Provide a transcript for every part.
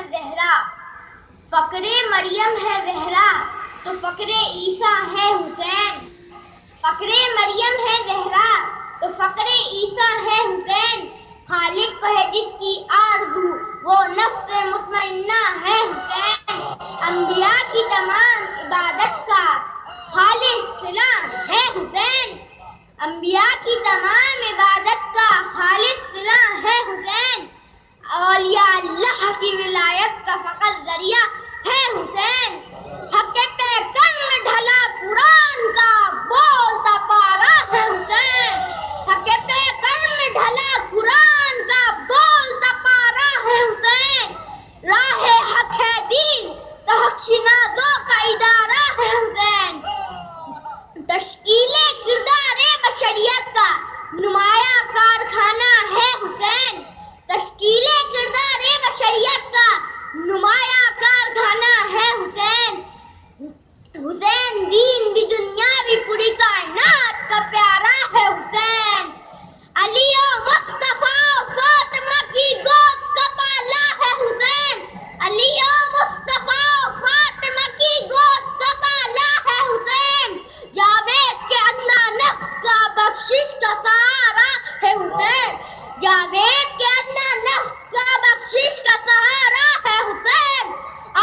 ہے زہرا، فقر مریم ہے زہرا تو فقر عیسیٰ ہے حسین، فقر مریم ہے زہرا تو فقر عیسیٰ ہے حسین، خالق کو ہے جس کی آرزو وہ نفس مطمئنہ ہے حسین، انبیاء کی تمام عبادت کا خالص صلہ ہے حسین، انبیاء کی تمام عبادت کا خالص صلہ ہے حسین، اولیاء اللہ کی ولایت کا فقط ذریعہ ہے حسین، حق پیکر میں ڈھلا قرآن کا بولتا پارا ہے حسین، حق پیکر میں ڈھلا قرآن کا بولتا پارا ہے حسین، راہ حق ہے دین تو حق شناسوں کا ادارہ ہے حسین، تشکیل کردار بشریت کا نمایاں کارخانہ ہے حسین، تشکیل کردار بشریت کا نمایاں کارخانہ ہے حسین، حسین دین بھی دنیا بھی پوری کائنات کا پیارا ہے حسین، علی و مصطفیٰ فاطمہ کی گود کا پالا ہے حسین، علی و مصطفیٰ فاطمہ کی گود کا پالا ہے حسین، جاوید کے ادنیٰ نفس کا بخشش کا سہارا ہے حسین، جاوید کے ادنیٰ نفس کا بخشش کا سہارا ہے حسین،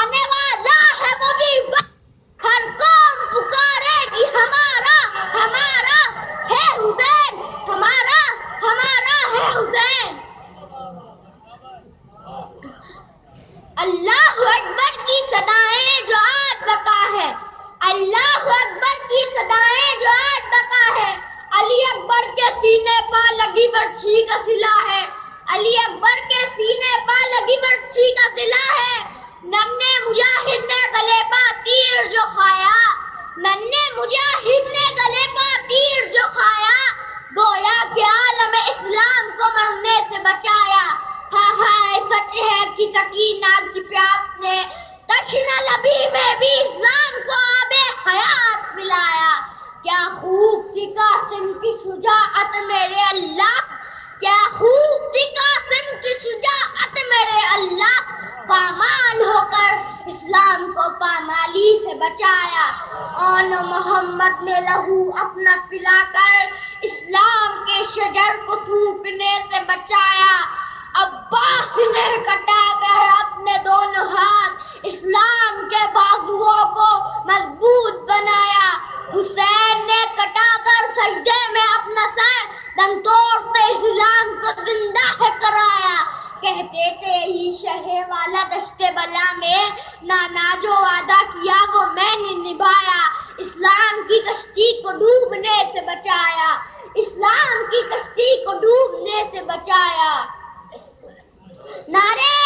آنے والا ہے وہ بھی وقت ہر قوم پکارے گی ہمارا ہمارا ہے حسین، ہمارا ہمارا ہے حسین، اللہ اکبر کی صدائیں جو آج بقا ہے، اللہ اکبر کی صدائیں جو آج بقا ہے، علی اکبر کے سینے پا لگی برچھی کا صلہ ہے، علی اکبر کے سینے پا لگی برچھی کا صلہ ہے، ننھے مجاہد نے گلے پا تیر جو کھایا، ننھے مجاہد نے گلے پا تیر جو کھایا، گویا کہ عالم اسلام کو مرنے سے بچایا، ہاں ہاں سچ ہے کہ سکینہ کی پیاس نے تشنہ لبی میں بھی اسلام کو آب حیات پلایا، کیا خوب تھی قاسم کی شجاعت میرے اللہ، کیا خوب تھی قاسم کی شجاعت میرے اللہ، پامال ہو کر اسلام کو پامالی سے بچایا، آن محمد نے لہو اپنا پلا کر اسلام کے شجر کو سوکھنے سے بچایا، عباس نے کٹا کر اپنے دونوں ہاتھ اسلام کے بازوؤں کو مضبوط بنایا، حسین نے کٹا کر سجدے میں اپنا سر دم توڑتے اسلام کو زندہ ہے کرایا، کہتے تھے ہی شہر والا دشت بلا میں نانا جو وعدہ کیا وہ میں نے نبھایا، اسلام کی کشتی کو ڈوبنے سے بچایا، اسلام کی کشتی کو ڈوبنے سے بچایا، نعرے